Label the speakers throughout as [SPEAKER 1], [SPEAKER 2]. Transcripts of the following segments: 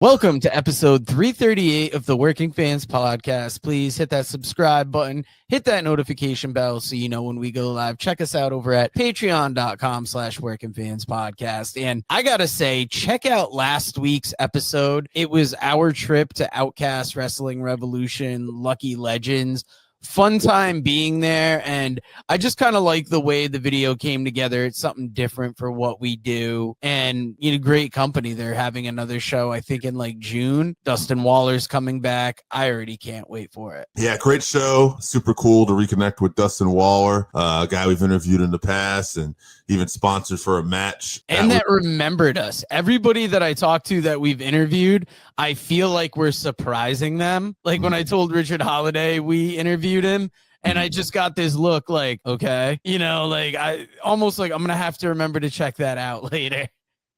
[SPEAKER 1] Welcome to episode 338 of the Working Fans Podcast. Please hit that subscribe button, hit that notification bell so you know when we go live. Check us out over at patreon.com/Working Fans Podcast. And I got to say, check out last week's episode. It was our trip to Outcast Wrestling Revolution, Lucky Legends. Fun time being there, and I just kind of like the way the video came together. It's something different for what we do, and great company. They're having another show, I think, in like June. Dustin Waller's coming back. I already can't wait for it.
[SPEAKER 2] Yeah, great show. Super cool to reconnect with Dustin Waller, a guy we've interviewed in the past and even sponsored for a match.
[SPEAKER 1] And that remembered us. Everybody that I talked to that we've interviewed, I feel like we're surprising them. Like when I told Richard Holiday we interviewed him, and I just got this look like, okay, like I almost like I'm going to have to remember to check that out later.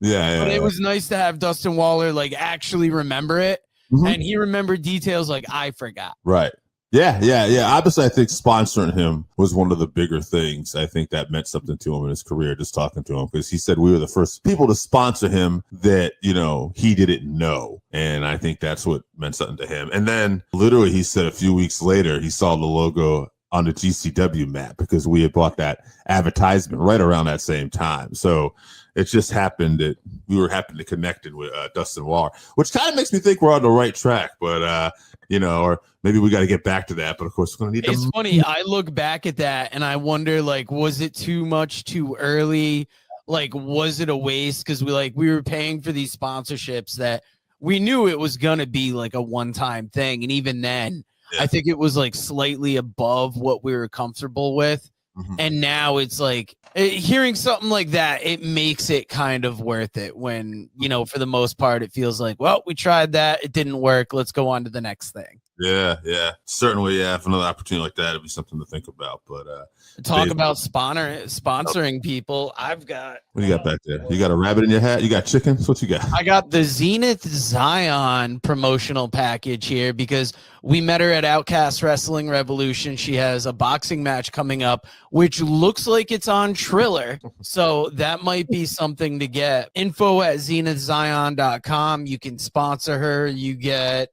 [SPEAKER 2] Yeah.
[SPEAKER 1] But it was nice to have Dustin Waller like actually remember it. And he remembered details like I forgot.
[SPEAKER 2] Right. Yeah. Obviously, I think sponsoring him was one of the bigger things. I think that meant something to him in his career, just talking to him, because he said we were the first people to sponsor him that, he didn't know. And I think that's what meant something to him. And then literally he said a few weeks later, he saw the logo on the GCW map because we had bought that advertisement right around that same time. So it just happened that we were happy to connect with Dustin Waller, which kind of makes me think we're on the right track, but or maybe we got to get back to that. But of course, we're going to need
[SPEAKER 1] It's funny. I look back at that and I wonder, like, was it too much too early? Like, was it a waste? Because we were paying for these sponsorships that we knew it was going to be like a one-time thing. And even then, I think it was like slightly above what we were comfortable with. And now it's like hearing something like that, it makes it kind of worth it when, for the most part, it feels like, well, we tried that. It didn't work. Let's go on to the next thing.
[SPEAKER 2] Yeah. Certainly, yeah. If another opportunity like that, it'd be something to think about. But
[SPEAKER 1] talk about sponsoring people. I've got.
[SPEAKER 2] What do you got back there? You got a rabbit in your hat? You got chickens? What you got?
[SPEAKER 1] I got the Zenith Zion promotional package here because we met her at Outcast Wrestling Revolution. She has a boxing match coming up, which looks like it's on Triller. So that might be something to get. Info at zenithzion.com. You can sponsor her. You get,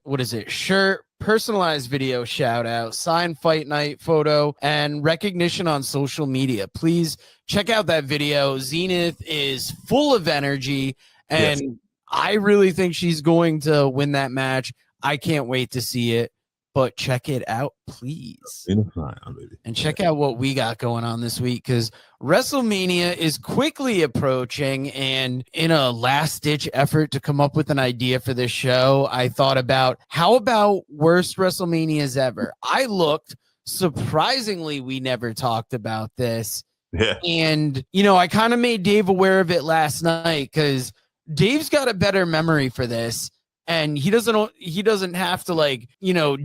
[SPEAKER 1] shirt, personalized video shout out, signed fight night photo, and recognition on social media. Please check out that video. Zenith is full of energy, and I really think she's going to win that match. I can't wait to see it, but check it out, please. And check out what we got going on this week, because Wrestlemania is quickly approaching, and in a last-ditch effort to come up with an idea for this show, I thought about, how about worst WrestleManias ever? I looked. Surprisingly, we never talked about this.
[SPEAKER 2] Yeah.
[SPEAKER 1] And, I kind of made Dave aware of it last night because Dave's got a better memory for this. And he doesn't have to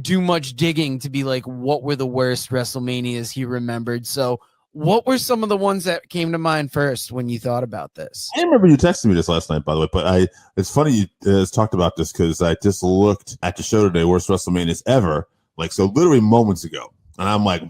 [SPEAKER 1] do much digging to be like, what were the worst WrestleManias he remembered? So what were some of the ones that came to mind first when you thought about this?
[SPEAKER 2] I remember you texted me this last night, by the way, but it's funny you talked about this because I just looked at the show today, worst WrestleManias ever, literally moments ago. And I'm like,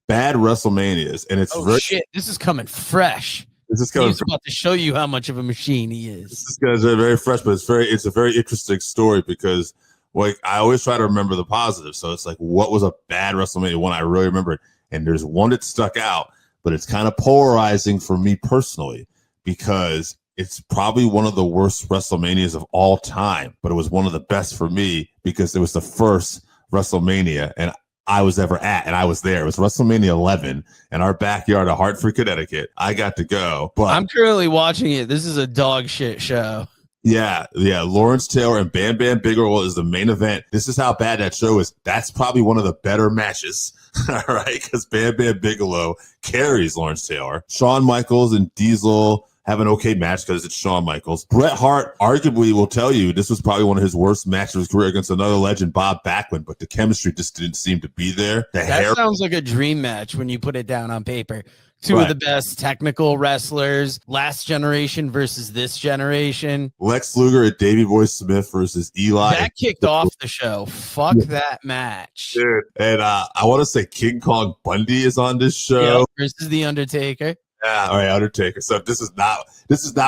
[SPEAKER 2] bad WrestleManias. And it's
[SPEAKER 1] shit, this is coming fresh. He's about to show you how much of a machine he is.
[SPEAKER 2] This guy's very fresh, but it's a very interesting story because I always try to remember the positive. So it's like, what was a bad WrestleMania one I really remembered? And there's one that stuck out, but it's kind of polarizing for me personally because it's probably one of the worst WrestleManias of all time, but it was one of the best for me because it was the first WrestleMania and I was ever at, and I was there. It was WrestleMania 11 in our backyard of Hartford, Connecticut. I got to go, but
[SPEAKER 1] I'm currently watching it. This is a dog shit show.
[SPEAKER 2] Yeah. Lawrence Taylor and Bam Bam Bigelow is the main event. This is how bad that show is. That's probably one of the better matches, all right? Because Bam Bam Bigelow carries Lawrence Taylor. Shawn Michaels and Diesel have an okay match because it's Shawn Michaels. Bret Hart arguably will tell you this was probably one of his worst matches of his career against another legend, Bob Backlund, but the chemistry just didn't seem to be there.
[SPEAKER 1] That sounds like a dream match when you put it down on paper. Two of the best technical wrestlers, last generation versus this generation.
[SPEAKER 2] Lex Luger and Davey Boy Smith versus Eli.
[SPEAKER 1] That kicked off the show. Fuck that match.
[SPEAKER 2] Dude. And I want to say King Kong Bundy is on this show.
[SPEAKER 1] Versus The Undertaker.
[SPEAKER 2] Yeah, all right, Undertaker. So this is not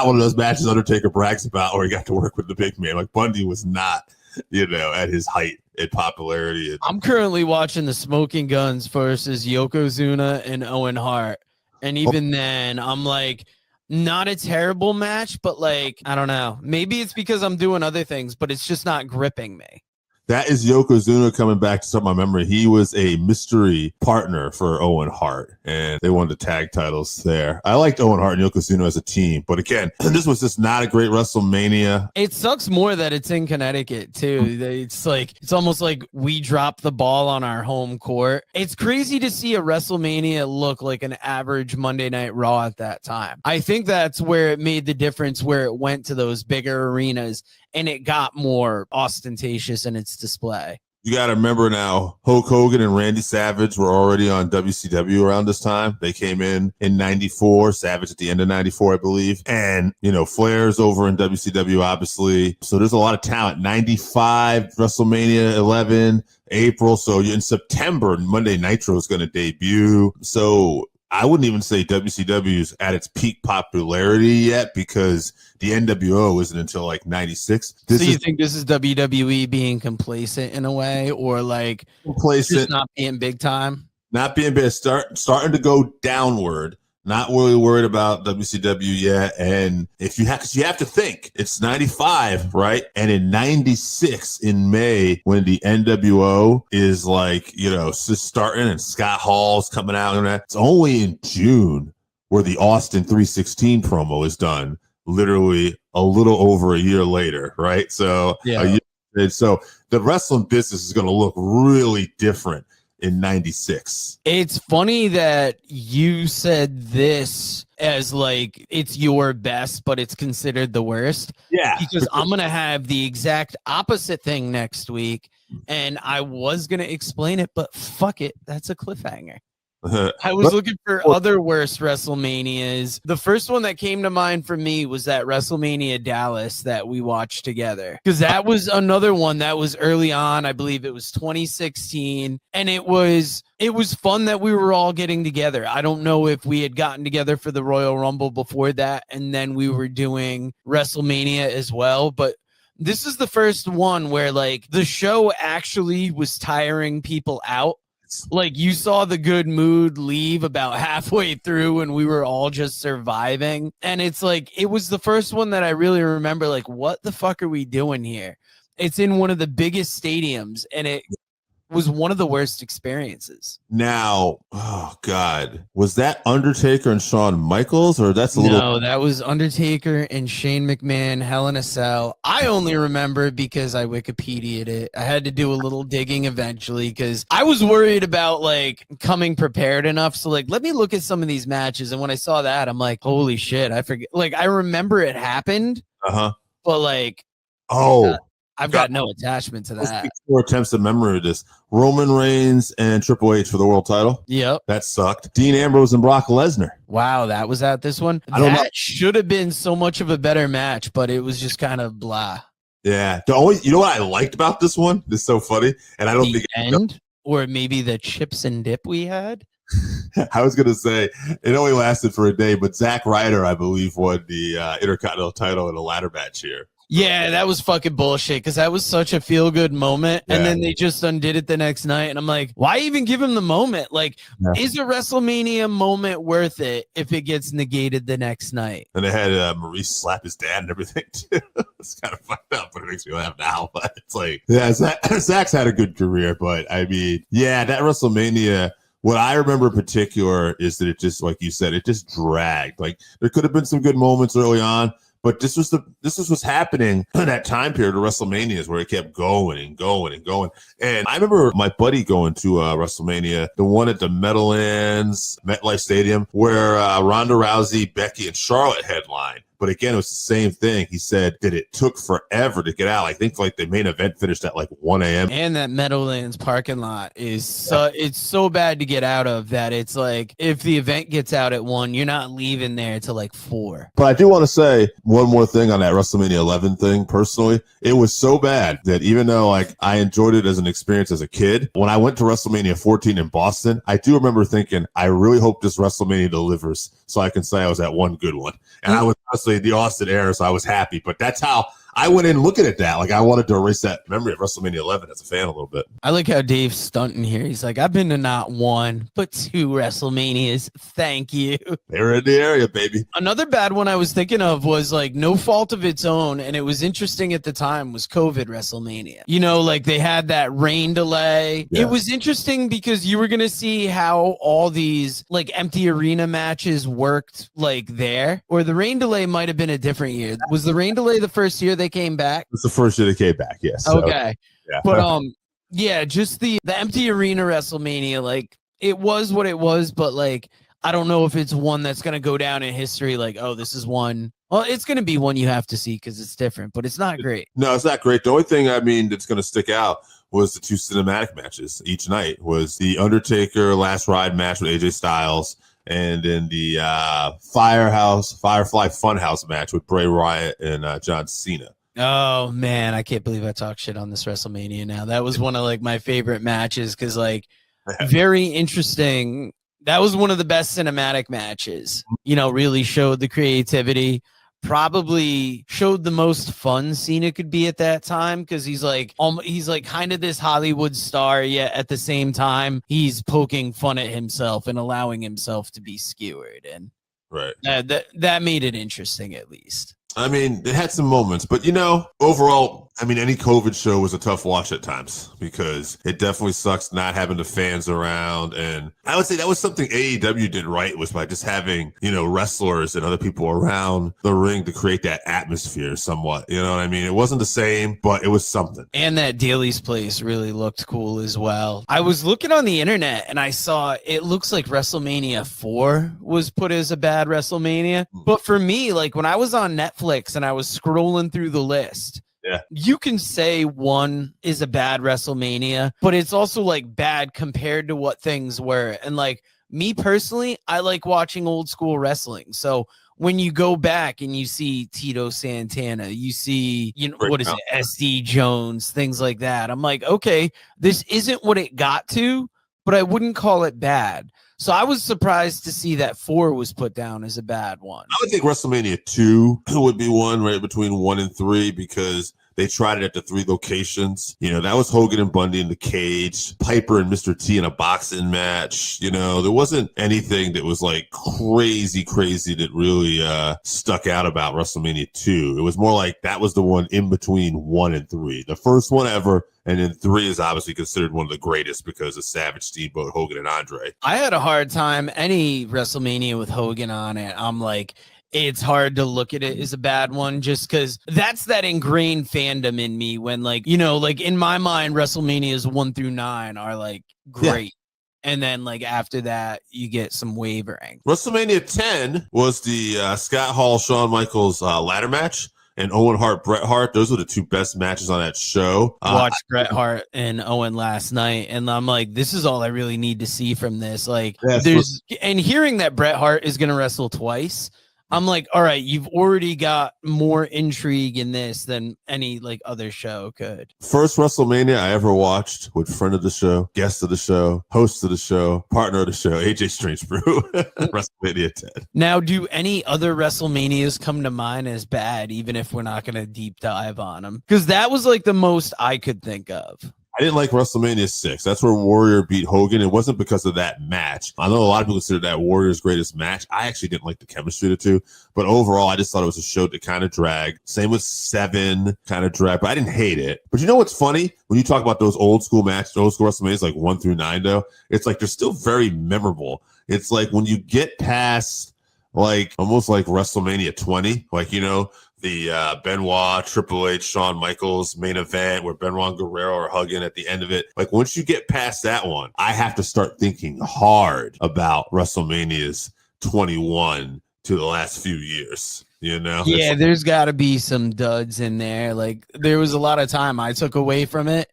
[SPEAKER 2] one of those matches Undertaker brags about where he got to work with the big man. Like Bundy was not, at his height in popularity.
[SPEAKER 1] I'm currently watching the Smoking Guns versus Yokozuna and Owen Hart. And even then, I'm like, not a terrible match, but like, I don't know. Maybe it's because I'm doing other things, but it's just not gripping me.
[SPEAKER 2] That is Yokozuna coming back to some of my memory. He was a mystery partner for Owen Hart, and they won the tag titles there. I liked Owen Hart and Yokozuna as a team, but again, this was just not a great WrestleMania.
[SPEAKER 1] It sucks more that it's in Connecticut, too. It's almost like we dropped the ball on our home court. It's crazy to see a WrestleMania look like an average Monday Night Raw at that time. I think that's where it made the difference, where it went to those bigger arenas and it got more ostentatious in its display.
[SPEAKER 2] You got to remember now, Hulk Hogan and Randy Savage were already on WCW around this time. They came in 94, Savage at the end of 94, I believe. And, Flair's over in WCW, obviously. So there's a lot of talent. 95, WrestleMania 11, April. So in September, Monday Nitro is going to debut. So I wouldn't even say WCW is at its peak popularity yet, because the NWO isn't until like 96.
[SPEAKER 1] So you think this is WWE being complacent in a way, or like complacent, just not being big time?
[SPEAKER 2] Not being big, starting to go downward. Not really worried about WCW yet. And because you have to think it's 95, right? And in 96 in May, when the NWO is like, just starting and Scott Hall's coming out and that, it's only in June where the Austin 316 promo is done, literally a little over a year later, right? So, so the wrestling business is going to look really different in 96.
[SPEAKER 1] It's funny that you said this as like it's your best, but it's considered the worst.
[SPEAKER 2] Yeah.
[SPEAKER 1] Because I'm going to have the exact opposite thing next week, and I was going to explain it, but fuck it. That's a cliffhanger. I was looking for other worst WrestleManias. The first one that came to mind for me was that WrestleMania Dallas that we watched together, because that was another one that was early on. I believe it was 2016, and it was fun that we were all getting together. I don't know if we had gotten together for the Royal Rumble before that, and then we were doing WrestleMania as well, but this is the first one where like the show actually was tiring people out. Like you saw the good mood leave about halfway through and we were all just surviving. And it's like, it was the first one that I really remember, like, what the fuck are we doing here? It's in one of the biggest stadiums, and it was one of the worst experiences.
[SPEAKER 2] Now, oh God, was that Undertaker and Shawn Michaels, or that's
[SPEAKER 1] No, that was Undertaker and Shane McMahon, Hell in a Cell. I only remember because I Wikipedia'd it. I had to do a little digging eventually because I was worried about like coming prepared enough. So like, let me look at some of these matches. And when I saw that, I'm like, holy shit, I forget. Like, I remember it happened, but like, I've got no attachment to that.
[SPEAKER 2] 4 attempts at memory of this. Roman Reigns and Triple H for the world title.
[SPEAKER 1] Yep.
[SPEAKER 2] That sucked. Dean Ambrose and Brock Lesnar.
[SPEAKER 1] Wow, that was at this one. That should have been so much of a better match, but it was just kind of blah.
[SPEAKER 2] Yeah. You know what I liked about this one? It's so funny. And I don't think
[SPEAKER 1] end, or maybe the chips and dip we had.
[SPEAKER 2] I was going to say it only lasted for a day, but Zack Ryder, I believe, won the Intercontinental title in a ladder match here.
[SPEAKER 1] Yeah, that was fucking bullshit because that was such a feel-good moment. And then they just undid it the next night. And I'm like, why even give him the moment? Like, is a WrestleMania moment worth it if it gets negated the next night?
[SPEAKER 2] And they had Maurice slap his dad and everything, too. It's kind of fucked up, but it makes me laugh now. But it's like, Zack's had a good career. But, I mean, that WrestleMania, what I remember in particular is that it just, like you said, it just dragged. Like, there could have been some good moments early on. But this was what's happening in that time period of WrestleManias where it kept going and going and going. And I remember my buddy going to WrestleMania, the one at the Meadowlands, MetLife Stadium, where Ronda Rousey, Becky, and Charlotte headlined. But again, it was the same thing. He said that it took forever to get out. I think like the main event finished at like 1 a.m.
[SPEAKER 1] And that Meadowlands parking lot is it's so bad to get out of that it's like if the event gets out at 1, you're not leaving there till like 4.
[SPEAKER 2] But I do want to say one more thing on that WrestleMania 11 thing. Personally, it was so bad that even though like I enjoyed it as an experience as a kid, when I went to WrestleMania 14 in Boston, I do remember thinking, I really hope this WrestleMania delivers so I can say I was at one good one. And I was honestly the Austin era, so I was happy. But that's how I went in looking at that. Like I wanted to erase that memory of WrestleMania 11 as a fan a little bit.
[SPEAKER 1] I like how Dave's stunting here. He's like, I've been to not 1, but 2 WrestleManias. Thank you.
[SPEAKER 2] They're in the area, baby.
[SPEAKER 1] Another bad one I was thinking of was like no fault of its own. And it was interesting at the time was COVID WrestleMania. You know, like they had that rain delay. Yeah. It was interesting because you were going to see how all these like empty arena matches worked like there. Or the rain delay might have been a different year. Was the rain delay the first year they came back?
[SPEAKER 2] It's the first year they came back, yes. So,
[SPEAKER 1] okay.
[SPEAKER 2] Yeah.
[SPEAKER 1] But yeah, just the empty arena WrestleMania, like it was what it was, but like I don't know if it's one that's gonna go down in history. Like, oh, this is one. Well, it's gonna be one you have to see because it's different, but it's not great.
[SPEAKER 2] No, it's not great. The only thing I mean that's gonna stick out was the 2 cinematic matches each night. Was the Undertaker Last Ride match with AJ Styles, and then the Firefly Funhouse match with Bray Wyatt and John Cena.
[SPEAKER 1] Oh man, I can't believe I talked shit on this WrestleMania now. That was one of like my favorite matches because like very interesting. That was one of the best cinematic matches. You know, really showed the creativity. Probably showed the most fun Cena could be at that time because he's like kind of this Hollywood star, yet at the same time he's poking fun at himself and allowing himself to be skewered, and
[SPEAKER 2] right.
[SPEAKER 1] That made it interesting at least.
[SPEAKER 2] I mean, it had some moments, but you know, overall, I mean, any COVID show was a tough watch at times because it definitely sucks not having the fans around. And I would say that was something AEW did right, was by just having, you know, wrestlers and other people around the ring to create that atmosphere somewhat. You know what I mean? It wasn't the same, but it was something.
[SPEAKER 1] And that Daly's place really looked cool as well. I was looking on the internet and I saw it looks like WrestleMania 4 was put as a bad WrestleMania. But for me, like when I was on Netflix and I was scrolling through the list,
[SPEAKER 2] yeah,
[SPEAKER 1] you can say 1 is a bad WrestleMania, but it's also like bad compared to what things were. And like me personally, I like watching old school wrestling. So when you go back and you see Tito Santana, you see, you know, what is it, SD Jones, things like that. I'm like, okay, this isn't what it got to, but I wouldn't call it bad. So I was surprised to see that 4 was put down as a bad one.
[SPEAKER 2] I would think WrestleMania 2 would be one right between 1 and 3 because they tried it at the 3 locations. You know, that was Hogan and Bundy in the cage, Piper and Mr. T in a boxing match. You know, there wasn't anything that was like crazy that really stuck out about WrestleMania 2. It was more like that was the one in between 1 and 3. The first one ever. And then 3 is obviously considered one of the greatest because of Savage, Steamboat, Hogan, and Andre.
[SPEAKER 1] I had a hard time any WrestleMania with Hogan on it. I'm like, it's hard to look at it as a bad one just because that's that ingrained fandom in me when, like, you know, like in my mind, WrestleManias 1 through 9 are like great. Yeah. And then like after that, you get some wavering.
[SPEAKER 2] WrestleMania 10 was the Scott Hall, Shawn Michaels ladder match. And Owen Hart, Bret Hart, those were the 2 best matches on that show.
[SPEAKER 1] Watched Bret Hart and Owen last night, and I'm like, this is all I really need to see from this. Like, and hearing that Bret Hart is going to wrestle twice, I'm like, all right, you've already got more intrigue in this than any like other show could.
[SPEAKER 2] First WrestleMania I ever watched with friend of the show, guest of the show, host of the show, partner of the show, AJ Strange Brew. WrestleMania 10.
[SPEAKER 1] Now, do any other WrestleManias come to mind as bad, even if we're not going to deep dive on them? Because that was like the most I could think of.
[SPEAKER 2] I didn't like WrestleMania 6. That's where Warrior beat Hogan. It wasn't because of that match. I know a lot of people consider that Warrior's greatest match. I actually didn't like the chemistry of the 2. But overall, I just thought it was a show that kind of dragged. Same with 7, kind of dragged. But I didn't hate it. But you know what's funny? When you talk about those old school matches, old school WrestleManias like 1 through 9, though, it's like they're still very memorable. It's like when you get past like almost like WrestleMania 20, like, you know, the Benoit, Triple H, Shawn Michaels main event where Benoit and Guerrero are hugging at the end of it. Like once you get past that one, I have to start thinking hard about WrestleManias 21 to the last few years. You know?
[SPEAKER 1] Yeah, there's got to be some duds in there. Like there was a lot of time I took away from it.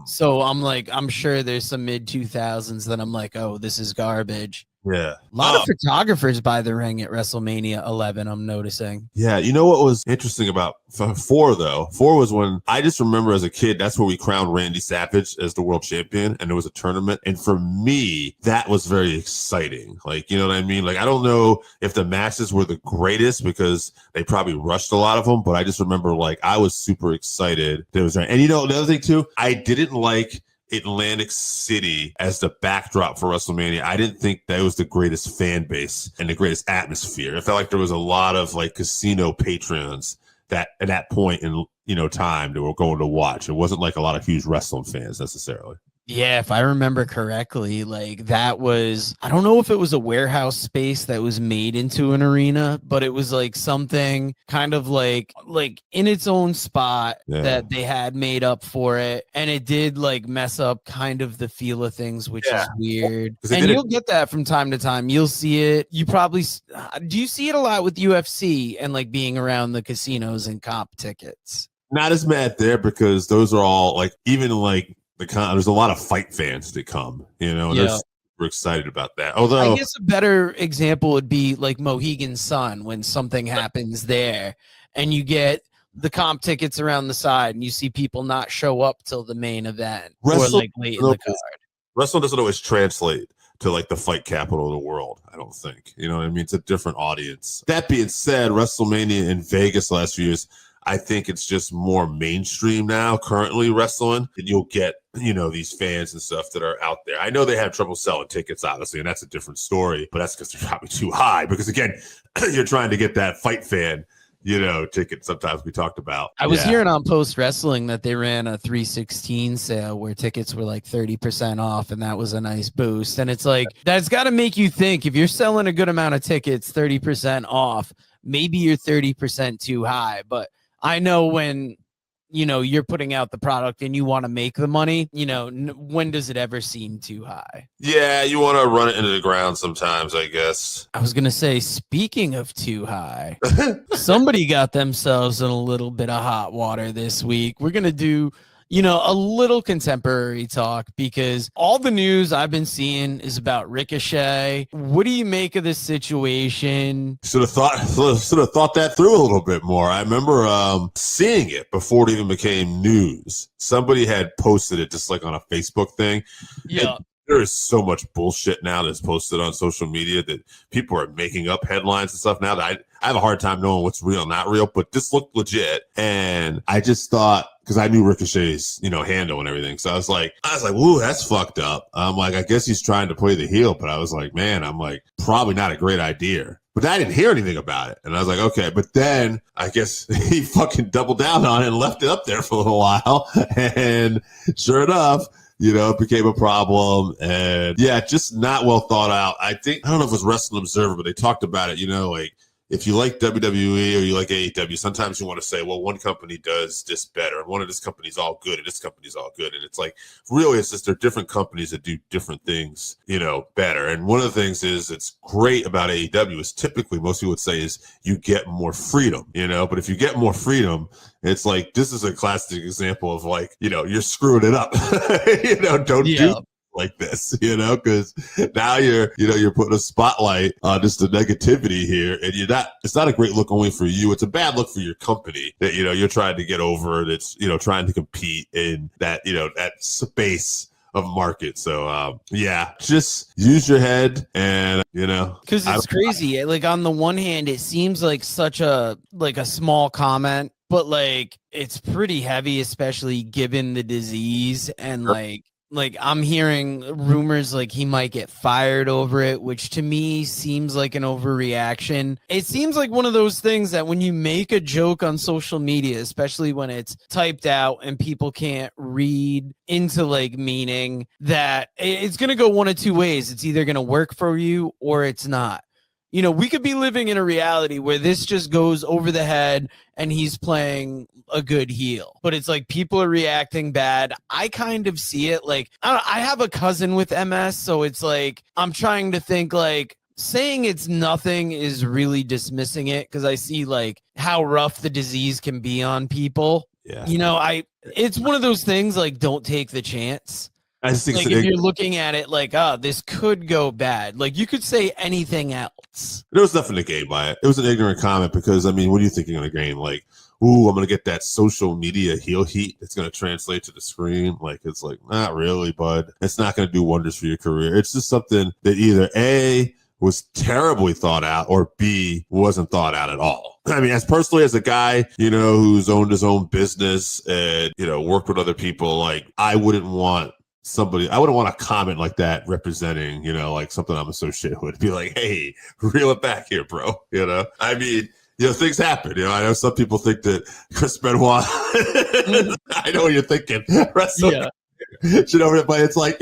[SPEAKER 1] So I'm like, I'm sure there's some mid 2000s that I'm like, oh, this is garbage.
[SPEAKER 2] Yeah.
[SPEAKER 1] A lot of photographers by the ring at WrestleMania 11, I'm noticing.
[SPEAKER 2] Yeah, you know what was interesting about 4, though? 4 was when I just remember as a kid, that's where we crowned Randy Savage as the world champion, and there was a tournament. And for me, that was very exciting. Like, you know what I mean? Like, I don't know if the matches were the greatest because they probably rushed a lot of them, but I just remember, like, I was super excited. And you know, the other thing, too, I didn't like Atlantic City as the backdrop for WrestleMania. I didn't think that was the greatest fan base and the greatest atmosphere. It felt like there was a lot of like casino patrons that at that point in, you know, time that were going to watch. It wasn't like a lot of huge wrestling fans necessarily.
[SPEAKER 1] Yeah, if I remember correctly, like that was, I don't know if it was a warehouse space that was made into an arena, but it was like something kind of like in its own spot that they had made up for it. And it did like mess up kind of the feel of things, which is weird. And you'll get that from time to time. You'll see it. You probably, do you see it a lot with UFC and like being around the casinos and comp tickets?
[SPEAKER 2] Not as mad there because those are all like, even like, there's a lot of fight fans that come, you know, and they're super excited about that. Although
[SPEAKER 1] I guess a better example would be like Mohegan Sun when something happens there and you get the comp tickets around the side and you see people not show up till the main event or like late in the card.
[SPEAKER 2] Wrestling doesn't always translate to like the fight capital of the world, I don't think. You know what I mean? It's a different audience. That being said, WrestleMania in Vegas last few years, I think it's just more mainstream now, currently wrestling, and you'll get, you know, these fans and stuff that are out there. I know they have trouble selling tickets, obviously, and that's a different story, but that's because they're probably too high. Because again, you're trying to get that fight fan, you know, ticket sometimes we talked about.
[SPEAKER 1] I was hearing on Post Wrestling that they ran a 316 sale where tickets were like 30% off, and that was a nice boost. And it's like, that's got to make you think, if you're selling a good amount of tickets, 30% off, maybe you're 30% too high. But I know when, you know, you're putting out the product and you want to make the money, you know, when does it ever seem too high?
[SPEAKER 2] Yeah, you want to run it into the ground sometimes, I guess.
[SPEAKER 1] I was going to say, speaking of too high, somebody got themselves in a little bit of hot water this week. We're going to do, you know, a little contemporary talk because all the news I've been seeing is about Ricochet. What do you make of this situation?
[SPEAKER 2] Should have thought that through a little bit more. I remember seeing it before it even became news. Somebody had posted it just like on a Facebook thing.
[SPEAKER 1] Yeah.
[SPEAKER 2] And there is so much bullshit now that's posted on social media that people are making up headlines and stuff now that I have a hard time knowing what's real, not real, but this looked legit. And I just thought, because I knew Ricochet's, you know, handle and everything. So I was like, ooh, that's fucked up. I'm like, I guess he's trying to play the heel, but I was like, man, I'm like, probably not a great idea. But I didn't hear anything about it. And I was like, okay. But then I guess he fucking doubled down on it and left it up there for a little while. And sure enough, you know, it became a problem. And yeah, just not well thought out. I don't know if it was Wrestling Observer, but they talked about it, you know, like, if you like WWE or you like AEW, sometimes you want to say, well, one company does this better, and one of this company's all good, and this company's all good. And it's like, really, it's just they're different companies that do different things, you know, better. And one of the things is it's great about AEW is typically most people would say is you get more freedom, you know, but if you get more freedom, it's like, this is a classic example of like, you know, you're screwing it up, you know, don't do like this, you know, because now you're putting a spotlight on just the negativity here, and it's not a great look only for you, it's a bad look for your company that, you know, you're trying to get over, that's, you know, trying to compete in that, you know, that space of market. So yeah, just use your head, and you know,
[SPEAKER 1] because it's crazy. Like on the one hand, it seems like such a small comment, but like it's pretty heavy, especially given the disease. And like I'm hearing rumors like he might get fired over it, which to me seems like an overreaction. It seems like one of those things that when you make a joke on social media, especially when it's typed out and people can't read into like meaning, that it's going to go one of two ways. It's either going to work for you or it's not. You know, we could be living in a reality where this just goes over the head and he's playing a good heel, but it's like people are reacting bad. I kind of see it like, I have a cousin with MS. So it's like, I'm trying to think like, saying it's nothing is really dismissing it, because I see like how rough the disease can be on people.
[SPEAKER 2] Yeah.
[SPEAKER 1] It's one of those things like, don't take the chance.
[SPEAKER 2] I just think
[SPEAKER 1] Like, if you're looking at it like, this could go bad. Like, you could say anything else.
[SPEAKER 2] there was nothing to gain by it. It was an ignorant comment because, I mean, what are you thinking in the game? Like, ooh, I'm going to get that social media heel heat that's going to translate to the screen. Like, it's like, not really, bud. It's not going to do wonders for your career. It's just something that either A, was terribly thought out, or B, wasn't thought out at all. I mean, as personally as a guy, who's owned his own business and, worked with other people, like, I wouldn't want a comment like that representing, like something I'm associated with. Be like, hey, reel it back here, bro. I mean, things happen. I know some people think that Chris Benoit, I know what you're thinking.
[SPEAKER 1] Yeah.
[SPEAKER 2] But it's like,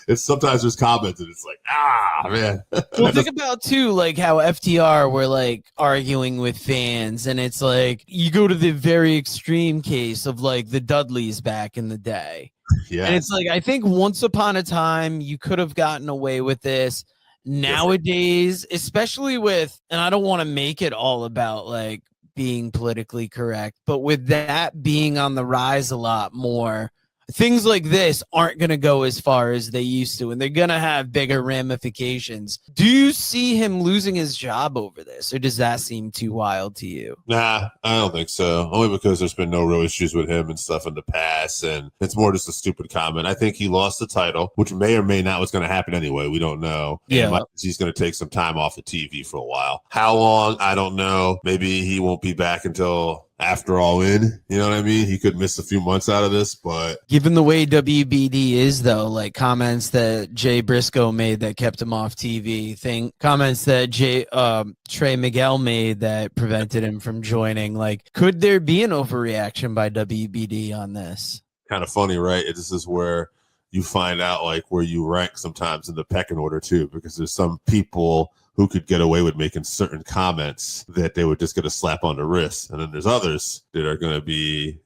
[SPEAKER 2] it's sometimes there's comments and it's like, man.
[SPEAKER 1] Well, think about too, like how FTR were like arguing with fans, and it's like you go to the very extreme case of like the Dudleys back in the day.
[SPEAKER 2] Yeah.
[SPEAKER 1] And it's like, I think once upon a time you could have gotten away with this. Nowadays, especially with, and I don't want to make it all about like being politically correct, but with that being on the rise a lot more, things like this aren't going to go as far as they used to, and they're going to have bigger ramifications. Do you see him losing his job over this, or does that seem too wild to you?
[SPEAKER 2] Nah, I don't think so. Only because there's been no real issues with him and stuff in the past, and it's more just a stupid comment. I think he lost the title, which may or may not was going to happen anyway. We don't know.
[SPEAKER 1] Yeah.
[SPEAKER 2] He's going to take some time off of TV for a while. How long? I don't know. Maybe he won't be back until after All In, you know what I mean? He could miss a few months out of this, but
[SPEAKER 1] given the way WBD is, though, like comments that Jay Briscoe made that kept him off TV, comments that Trey Miguel made that prevented him from joining, like, could there be an overreaction by WBD on this?
[SPEAKER 2] Kind of funny, right? This is where you find out like where you rank sometimes in the pecking order too, because there's some people who could get away with making certain comments that they would just get a slap on the wrist. And then there's others that are going to be,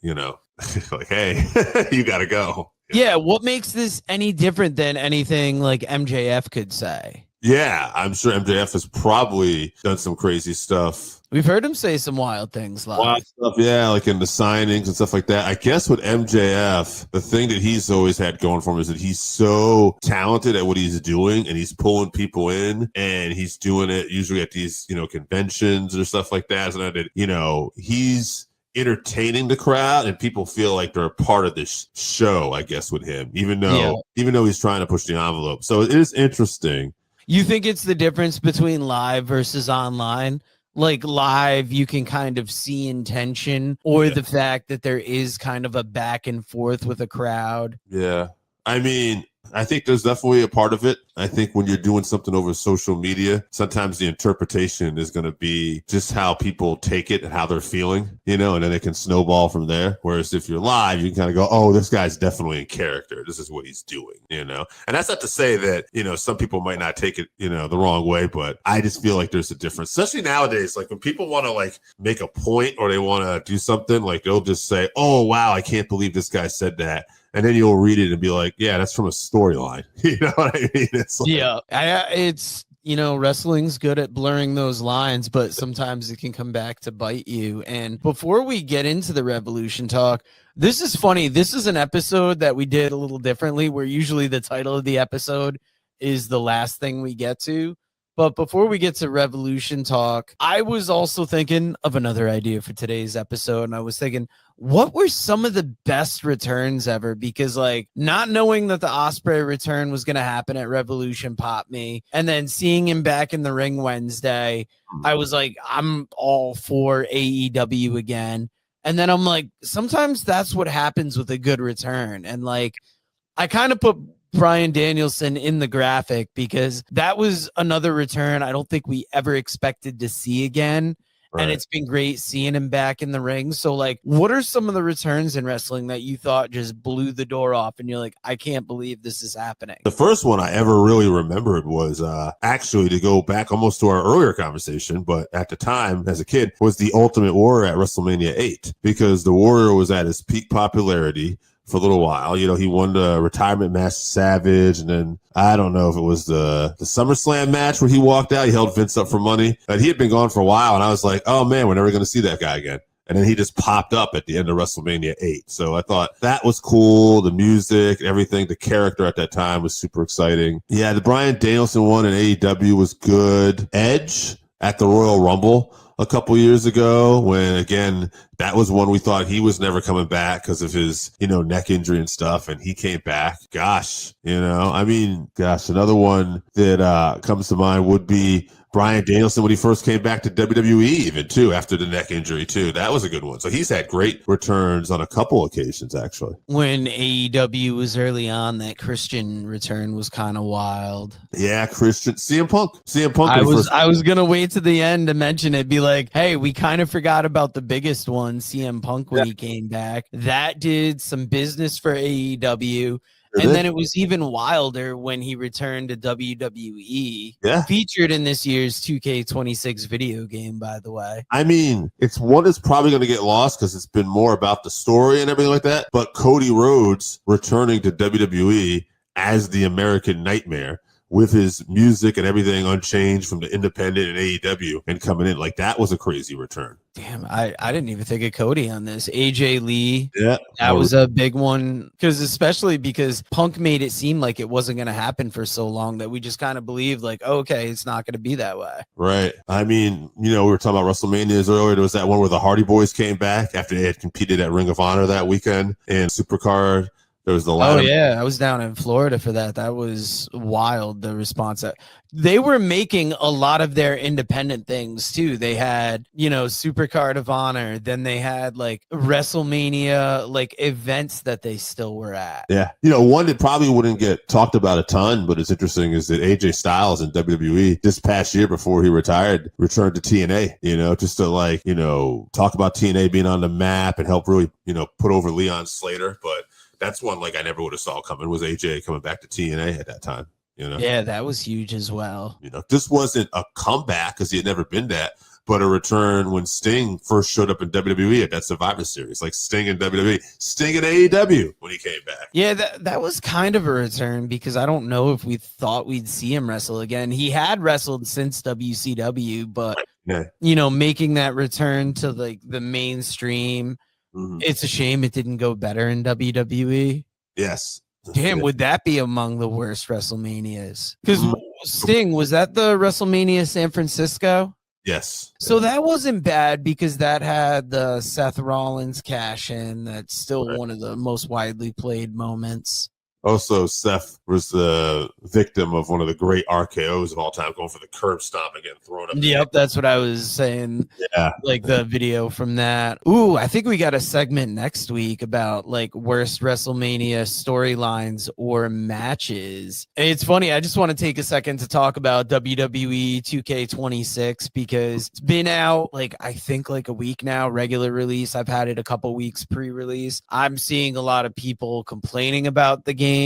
[SPEAKER 2] like, hey, you got to go.
[SPEAKER 1] Yeah. What makes this any different than anything like MJF could say?
[SPEAKER 2] Yeah, I'm sure MJF has probably done some crazy stuff.
[SPEAKER 1] We've heard him say some wild things.
[SPEAKER 2] Wild stuff, yeah, like in the signings and stuff like that. I guess with MJF, the thing that he's always had going for him is that he's so talented at what he's doing, and he's pulling people in, and he's doing it usually at these, conventions or stuff like that. So that, he's entertaining the crowd, and people feel like they're a part of this show, I guess, with him, even though he's trying to push the envelope. So it is interesting.
[SPEAKER 1] You think it's the difference between live versus online? Like live, you can kind of see intention, or the fact that there is kind of a back and forth with a crowd.
[SPEAKER 2] Yeah. I mean, I think there's definitely a part of it. I think when you're doing something over social media, sometimes the interpretation is going to be just how people take it and how they're feeling, and then it can snowball from there. Whereas if you're live, you can kind of go, oh, this guy's definitely in character. This is what he's doing, And that's not to say that, some people might not take it, the wrong way, but I just feel like there's a difference, especially nowadays. Like when people want to like make a point or they want to do something, like they'll just say, oh, wow, I can't believe this guy said that. And then you'll read it and be like, yeah, that's from a storyline. You know what I mean? It's like,
[SPEAKER 1] wrestling's good at blurring those lines, but sometimes it can come back to bite you. And before we get into the Revolution talk, this is funny. This is an episode that we did a little differently, where usually the title of the episode is the last thing we get to. But before we get to Revolution talk, I was also thinking of another idea for today's episode. And I was thinking, what were some of the best returns ever? Because like not knowing that the Ospreay return was going to happen at Revolution popped me. And then seeing him back in the ring Wednesday, I was like, I'm all for AEW again. And then I'm like, sometimes that's what happens with a good return. And like, I kind of put Bryan Danielson in the graphic because that was another return I don't think we ever expected to see again. Right. And it's been great seeing him back in the ring. So like, what are some of the returns in wrestling that you thought just blew the door off and you're like, I can't believe this is happening?
[SPEAKER 2] The first one I ever really remembered was actually, to go back almost to our earlier conversation, but at the time as a kid, was the Ultimate Warrior at WrestleMania 8, because the Warrior was at his peak popularity for a little while. You know, he won the retirement match Savage, and then I don't know if it was the SummerSlam match where he walked out. He held Vince up for money. And he had been gone for a while, and I was like, oh man, we're never going to see that guy again. And then he just popped up at the end of WrestleMania 8. So I thought that was cool. The music, everything, the character at that time was super exciting. Yeah, the Bryan Danielson one in AEW was good. Edge at the Royal Rumble a couple years ago, when again, that was one we thought he was never coming back because of his, neck injury and stuff. And he came back. Gosh, another one that comes to mind would be Bryan Danielson when he first came back to WWE, even too, after the neck injury too. That was a good one. So he's had great returns on a couple occasions, actually.
[SPEAKER 1] When AEW was early on, that Christian return was kind of wild.
[SPEAKER 2] Yeah, Christian. CM Punk.
[SPEAKER 1] I was gonna wait to the end to mention it. Be like, hey, we kind of forgot about the biggest one, CM Punk, when he came back. That did some business for AEW. And then it was even wilder when he returned to WWE. Yeah. Featured in this year's 2K26 video game, by the way.
[SPEAKER 2] I mean, it's one that's probably going to get lost because it's been more about the story and everything like that. But Cody Rhodes returning to WWE as the American Nightmare, with his music and everything unchanged from the independent and AEW, and coming in, like, that was a crazy return.
[SPEAKER 1] Damn, I didn't even think of Cody on this. AJ Lee, that was a big one, especially because Punk made it seem like it wasn't going to happen for so long that we just kind of believed, like, okay, it's not going to be that way.
[SPEAKER 2] Right. I mean, we were talking about WrestleManias earlier. There was that one where the Hardy Boys came back after they had competed at Ring of Honor that weekend, and Supercard. There was the line.
[SPEAKER 1] Oh, yeah. I was down in Florida for that. That was wild, the response. They were making a lot of their independent things, too. They had, Supercard of Honor. Then they had, like, WrestleMania, like, events that they still were at.
[SPEAKER 2] Yeah. One that probably wouldn't get talked about a ton, but it's interesting, is that AJ Styles in WWE this past year before he retired returned to TNA, just to, like, talk about TNA being on the map and help really, put over Leon Slater. But that's one, like, I never would have saw coming, was AJ coming back to TNA at that time.
[SPEAKER 1] Yeah, that was huge as well.
[SPEAKER 2] This wasn't a comeback because he had never been that, but a return when Sting first showed up in WWE at that Survivor Series, like Sting in WWE, Sting in AEW when he came back.
[SPEAKER 1] Yeah, that was kind of a return, because I don't know if we thought we'd see him wrestle again. He had wrestled since WCW, but making that return to, like, the mainstream. It's a shame it didn't go better in WWE.
[SPEAKER 2] Yes.
[SPEAKER 1] Damn, would that be among the worst WrestleManias? Because Sting, was that the WrestleMania San Francisco?
[SPEAKER 2] Yes.
[SPEAKER 1] So that wasn't bad, because that had the Seth Rollins cash in. That's still one of the most widely played moments.
[SPEAKER 2] Also, Seth was the victim of one of the great RKOs of all time, going for the curb stomp and getting thrown up.
[SPEAKER 1] Yep, that's what I was saying. Yeah. Like the video from that. Ooh, I think we got a segment next week about, like, worst WrestleMania storylines or matches. It's funny, I just want to take a second to talk about WWE 2K26, because it's been out, like, I think like a week now, regular release. I've had it a couple weeks pre-release. I'm seeing a lot of people complaining about the game.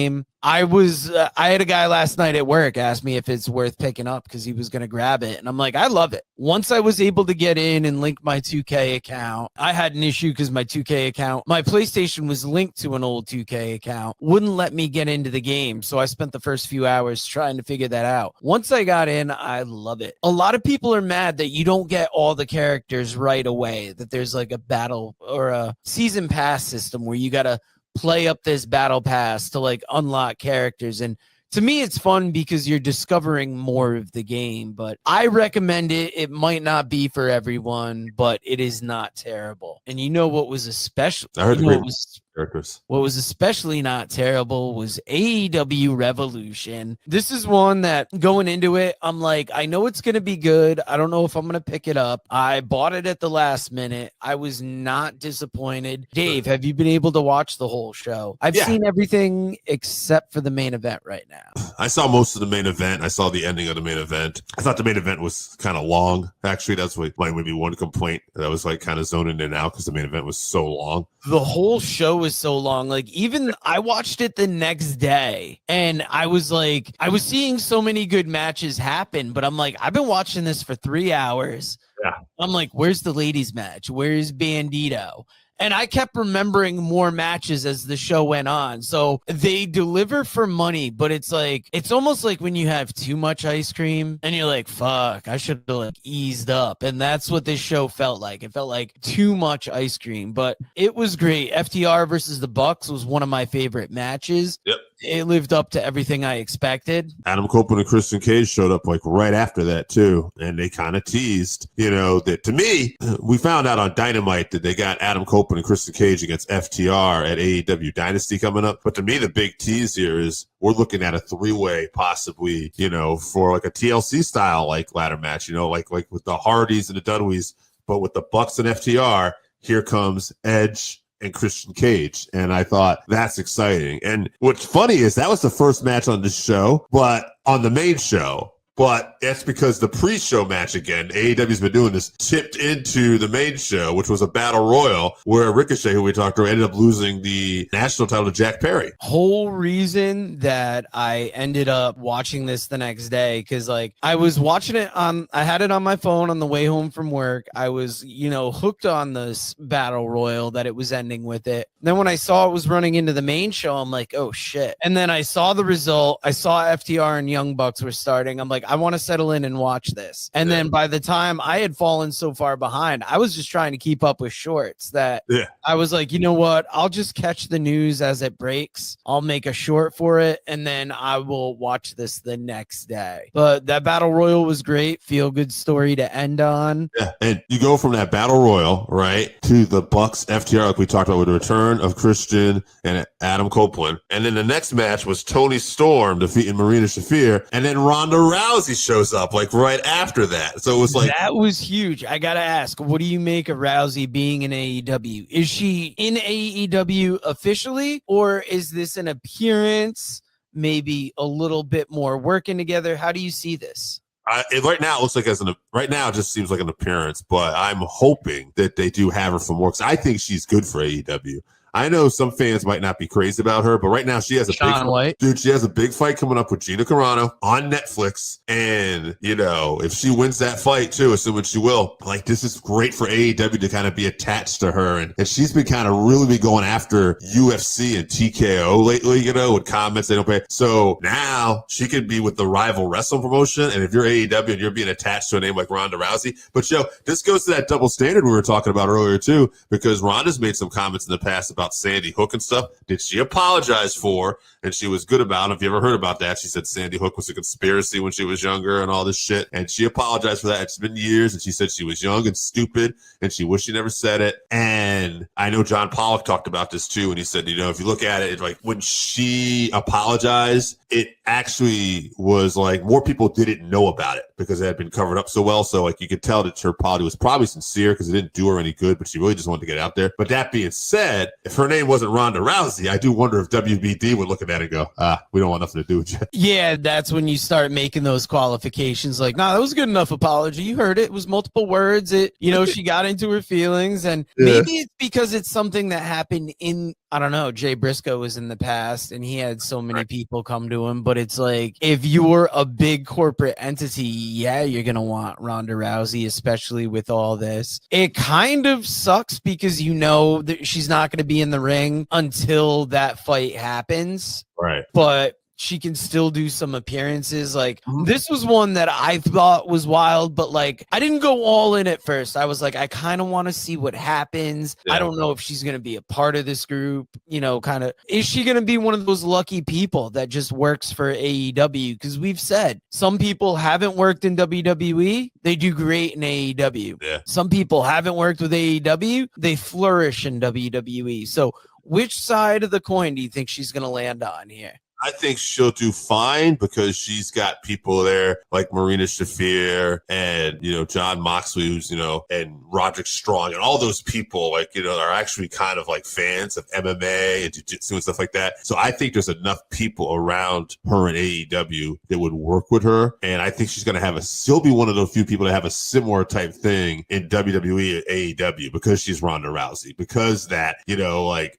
[SPEAKER 1] I had a guy last night at work ask me if it's worth picking up because he was going to grab it. And I'm like, I love it. Once I was able to get in and link my 2K account, I had an issue because my 2K account, my PlayStation was linked to an old 2K account, wouldn't let me get into the game. So I spent the first few hours trying to figure that out. Once I got in, I love it. A lot of people are mad that you don't get all the characters right away, that there's like a battle or a season pass system where you got to play up this battle pass to, like, unlock characters. And to me, it's fun because you're discovering more of the game, but I recommend it. It might not be for everyone, but it is not terrible. And what was especially, what was especially not terrible was AEW Revolution. This is one that, going into it, I'm like, I know it's going to be good. I don't know if I'm going to pick it up. I bought it at the last minute. I was not disappointed. Dave, have you been able to watch the whole show? I've seen everything except for the main event right now.
[SPEAKER 2] I saw most of the main event. I saw the ending of the main event. I thought the main event was kind of long. Actually, that's what might be one complaint that I was, like, kind of zoning in and out because the main event was so long.
[SPEAKER 1] The whole show was so long. Like, even I watched it the next day and I was like, I was seeing so many good matches happen, but I'm like, I've been watching this for 3 hours. Yeah. I'm like, where's the ladies match? Where's Bandito? And I kept remembering more matches as the show went on. So they deliver for money, but it's like, it's almost like when you have too much ice cream and you're like, fuck, I should have like eased up. And that's what this show felt like. It felt like too much ice cream, but it was great. FTR versus the Bucks was one of my favorite matches.
[SPEAKER 2] Yep.
[SPEAKER 1] It lived up to everything I expected.
[SPEAKER 2] Adam Copeland and Christian Cage showed up like right after that too. And they kind of teased, that to me, we found out on Dynamite that they got Adam Copeland and Christian Cage against FTR at AEW Dynasty coming up. But to me, the big tease here is we're looking at a 3-way possibly, for like a TLC style, like ladder match, like with the Hardys and the Dunleavys, but with the Bucks and FTR, here comes Edge and Christian Cage. And I thought that's exciting. And what's funny is that was the first match on the show, but on the main show. But that's because the pre-show match, again, AEW's been doing this, tipped into the main show, which was a battle royal where Ricochet, who we talked to, ended up losing the national title to Jack Perry.
[SPEAKER 1] Whole reason that I ended up watching this the next day, because like I was watching it I had it on my phone on the way home from work. I was, hooked on this battle royal that it was ending with it. Then when I saw it was running into the main show, I'm like, oh shit. And then I saw the result. I saw FTR and Young Bucks were starting. I'm like, I want to settle in and watch this. And then by the time I had fallen so far behind, I was just trying to keep up with shorts that I was like, you know what? I'll just catch the news as it breaks. I'll make a short for it. And then I will watch this the next day. But that battle royal was great. Feel good story to end on.
[SPEAKER 2] Yeah. And you go from that battle royal, right, to the Bucks FTR, like we talked about with the return of Christian and Adam Copeland. And then the next match was Tony Storm defeating Marina Shafir. And then Ronda Rousey shows up like right after that. So it was like,
[SPEAKER 1] that was huge. I gotta ask, what do you make of Rousey being in AEW? Is she in AEW officially, or is this an appearance, maybe a little bit more working together? How do you see this?
[SPEAKER 2] Right now, it looks like right now it just seems like an appearance, but I'm hoping that they do have her for more, because I think she's good for AEW. I know some fans might not be crazy about her, but right now she has a she has a big fight coming up with Gina Carano on Netflix. And, if she wins that fight too, assuming she will, like, this is great for AEW to kind of be attached to her. And she's been kind of really been going after UFC and TKO lately, with comments they don't pay. So now she could be with the rival wrestling promotion. And if you're AEW and you're being attached to a name like Ronda Rousey, but this goes to that double standard we were talking about earlier too, because Ronda's made some comments in the past about Sandy Hook and stuff. Did she apologize for? And she was good about it. If you ever heard about that, she said Sandy Hook was a conspiracy when she was younger and all this shit. And she apologized for that. It's been years, and she said she was young and stupid, and she wished she never said it. And I know John Pollock talked about this too, and he said, if you look at it, like when she apologized, it actually was like more people didn't know about it because it had been covered up so well. So like you could tell that her apology was probably sincere because it didn't do her any good, but she really just wanted to get out there. But that being said, if her name wasn't Ronda Rousey, I do wonder if WBD would look at that and go, we don't want nothing to do with you.
[SPEAKER 1] Yeah, that's when you start making those qualifications like, nah, that was a good enough apology. You heard it. It was multiple words. She got into her feelings, and maybe it's because it's something that happened in, I don't know, Jay Briscoe was in the past and he had so many people come to him, but it's like, if you're a big corporate entity, yeah, you're going to want Ronda Rousey, especially with all this. It kind of sucks because that she's not going to be in the ring until that fight happens.
[SPEAKER 2] Right.
[SPEAKER 1] But she can still do some appearances. Like, this was one that I thought was wild, but like, I didn't go all in at first. I was like, I kind of want to see what happens. Yeah. I don't know if she's going to be a part of this group, is she going to be one of those lucky people that just works for AEW? Because we've said some people haven't worked in WWE. They do great in AEW.
[SPEAKER 2] Yeah.
[SPEAKER 1] Some people haven't worked with AEW. They flourish in WWE. So which side of the coin do you think she's going to land on here?
[SPEAKER 2] I think she'll do fine because she's got people there like Marina Shafir and, John Moxley, who's, and Roderick Strong and all those people are actually kind of like fans of MMA and jiu-jitsu and stuff like that. So I think there's enough people around her in AEW that would work with her. And I think she's going to she'll be one of those few people that have a similar type thing in WWE and AEW because she's Ronda Rousey, because that,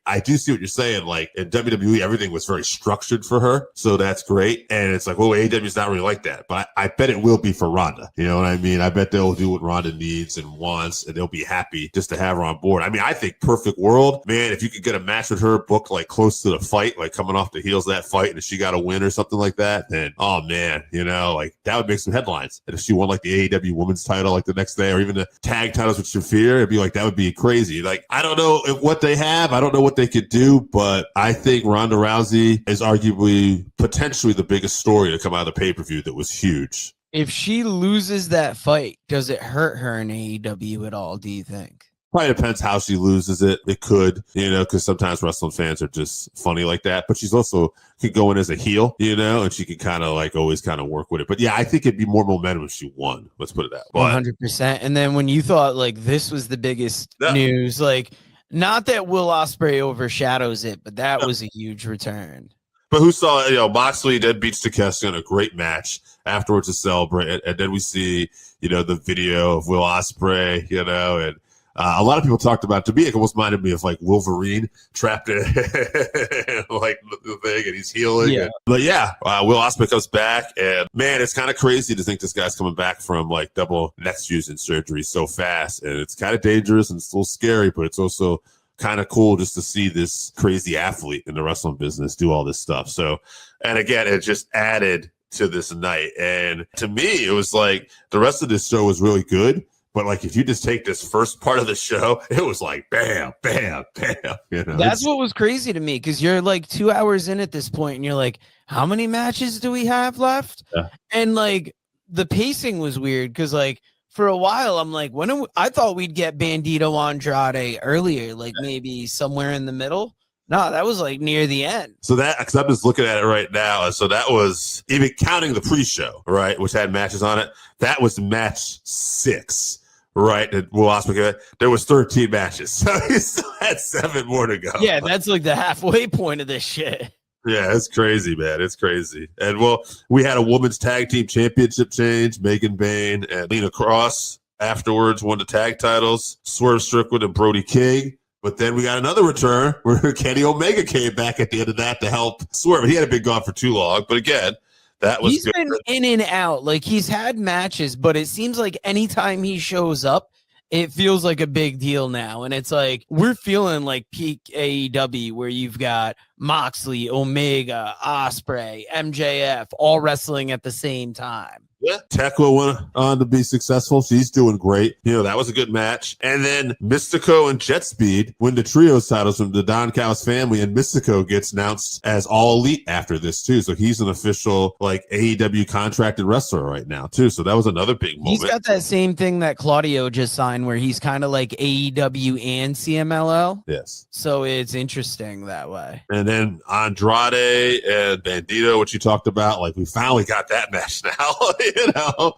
[SPEAKER 2] I do see what you're saying. Like in WWE, everything was very structured for her. So that's great. And it's like, well, AEW is not really like that. But I bet it will be for Ronda. You know what I mean? I bet they'll do what Ronda needs and wants, and they'll be happy just to have her on board. I mean, I think perfect world, man, if you could get a match with her booked like close to the fight, like coming off the heels of that fight, and if she got a win or something like that, then, oh man, you know, like that would make some headlines. And if she won like the AEW women's title like the next day, or even the tag titles with Shafir, it'd be like, that would be crazy. Like, I don't know what they have. I don't know what they could do, but I think Ronda Rousey is arguably potentially the biggest story to come out of the pay-per-view that was huge.
[SPEAKER 1] If she loses that fight, does it hurt her in AEW at all, do you think?
[SPEAKER 2] Probably depends how she loses it. It could, you know, because sometimes wrestling fans are just funny like that. But she's also could go in as a heel, you know, and she can kind of like always kind of work with it. But yeah, I think it'd be more momentum if she won. Let's put it that way.
[SPEAKER 1] 100%. And then when you thought like this was the biggest news, like not that Will Ospreay overshadows it, but that was a huge return.
[SPEAKER 2] But who saw, you know, Moxley then beats Takeshita in a great match afterwards to celebrate. And then we see, you know, the video of Will Ospreay, you know, and a lot of people talked about, to me, it almost reminded me of like Wolverine trapped in like the thing, and he's healing.
[SPEAKER 1] Yeah.
[SPEAKER 2] But yeah, Will Ospreay comes back, and man, it's kind of crazy to think this guy's coming back from like double neck fusion surgery so fast. And it's kind of dangerous and it's a little scary, but it's also kind of cool just to see this crazy athlete in the wrestling business do all this stuff. So, and again, it just added to this night. And to me, it was like the rest of this show was really good. But like, if you just take this first part of the show, it was like bam, bam, bam. You know,
[SPEAKER 1] that's what was crazy to me, because you're like 2 hours in at this point, and you're like, how many matches do we have left?
[SPEAKER 2] Yeah.
[SPEAKER 1] And like the pacing was weird, because like for a while I'm like, I thought we'd get Bandito Andrade earlier, like maybe somewhere in the middle. No, that was like near the end.
[SPEAKER 2] So that, because I'm just looking at it right now. So that was, even counting the pre-show, right, which had matches on it, that was match 6. Right, and Will Ospreay, there was 13 matches, so he still had 7 more to go.
[SPEAKER 1] Yeah, that's like the halfway point of this shit.
[SPEAKER 2] Yeah, it's crazy, man. It's crazy. And well, we had a women's tag team championship change. Megan Bayne and Lena Cross afterwards won the tag titles. Swerve Strickland and Brody King. But then we got another return where Kenny Omega came back at the end of that to help Swerve. He hadn't been gone for too long, but again, that was
[SPEAKER 1] he's
[SPEAKER 2] good.
[SPEAKER 1] Been in and out. Like, he's had matches, but it seems like anytime he shows up, it feels like a big deal now. And it's like, we're feeling like peak AEW, where you've got Moxley, Omega, Ospreay, MJF, all wrestling at the same time.
[SPEAKER 2] Yeah, Tekla went on to be successful. She's doing great. You know, that was a good match. And then Mystico and Jet Speed win the trios titles from the Don Callis family, and Mystico gets announced as All Elite after this too. So he's an official like AEW contracted wrestler right now too. So that was another big moment.
[SPEAKER 1] He's got that same thing that Claudio just signed, where he's kind of like AEW and CMLL.
[SPEAKER 2] Yes.
[SPEAKER 1] So it's interesting that way.
[SPEAKER 2] And then Andrade and Bandito, which you talked about, like we finally got that match now. You know,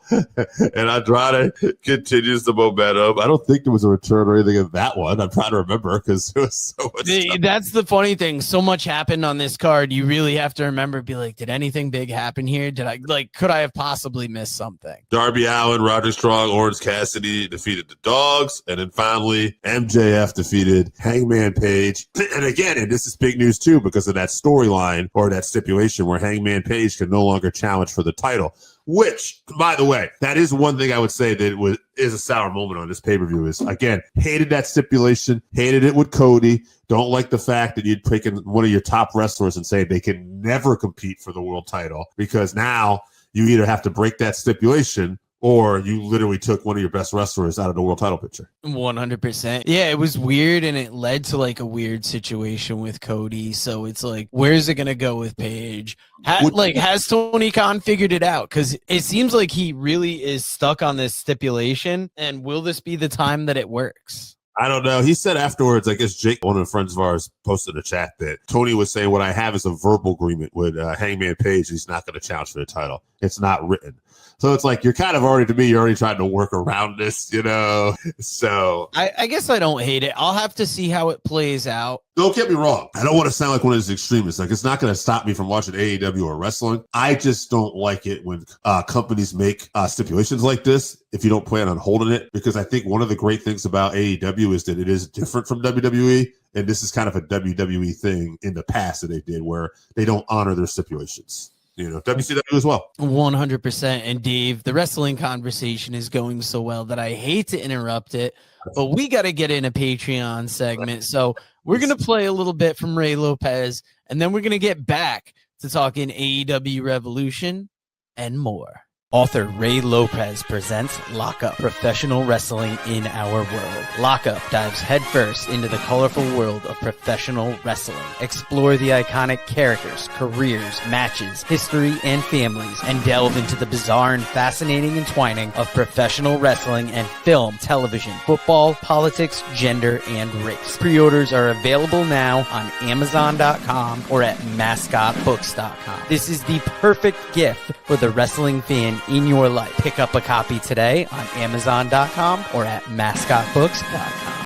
[SPEAKER 2] and Andrade continues the momentum. I don't think there was a return or anything in that one. I'm trying to remember because it was so much stuff.
[SPEAKER 1] That's the funny thing. So much happened on this card. You really have to remember, be like, did anything big happen here? Could I have possibly missed something?
[SPEAKER 2] Darby Allin, Roderick Strong, Orange Cassidy defeated the Dogs. And then finally, MJF defeated Hangman Page. And again, and this is big news too, because of that storyline or that stipulation where Hangman Page can no longer challenge for the title. Which, by the way, that is one thing I would say that is a sour moment on this pay-per-view is, again, hated that stipulation, hated it with Cody, don't like the fact that you'd taken one of your top wrestlers and say they can never compete for the world title, because now you either have to break that stipulation or you literally took one of your best wrestlers out of the world title picture.
[SPEAKER 1] 100%. Yeah, it was weird, and it led to like a weird situation with Cody. So it's like, where's it going to go with Paige? Has Tony Khan figured it out? Because it seems like he really is stuck on this stipulation. And will this be the time that it works?
[SPEAKER 2] I don't know. He said afterwards, I guess Jake, one of the friends of ours, posted in the chat that Tony was saying, what I have is a verbal agreement with Hangman Page. He's not going to challenge for the title. It's not written. So it's like you're kind of already, to me, you're already trying to work around this, you know? So
[SPEAKER 1] I guess I don't hate it. I'll have to see how it plays out.
[SPEAKER 2] don't get me wrong. I don't want to sound like one of those extremists. Like, it's not going to stop me from watching AEW or wrestling. I just don't like it when companies make stipulations like this if you don't plan on holding it, because I think one of the great things about AEW is that it is different from WWE. And this is kind of a WWE thing in the past that they did where they don't honor their stipulations. You know, WCW as well.
[SPEAKER 1] 100%. And Dave, the wrestling conversation is going so well that I hate to interrupt it, but we got to get in a Patreon segment. So we're going to play a little bit from Ray Lopez, and then we're going to get back to talking AEW Revolution and more. Author Ray Lopez presents Lockup, professional wrestling in our world. Lockup dives headfirst into the colorful world of professional wrestling. Explore the iconic characters, careers, matches, history, and families, and delve into the bizarre and fascinating entwining of professional wrestling and film, television, football, politics, gender, and race. Pre-orders are available now on Amazon.com or at MascotBooks.com. This is the perfect gift for the wrestling fan in your life. Pick up a copy today on Amazon.com or at MascotBooks.com.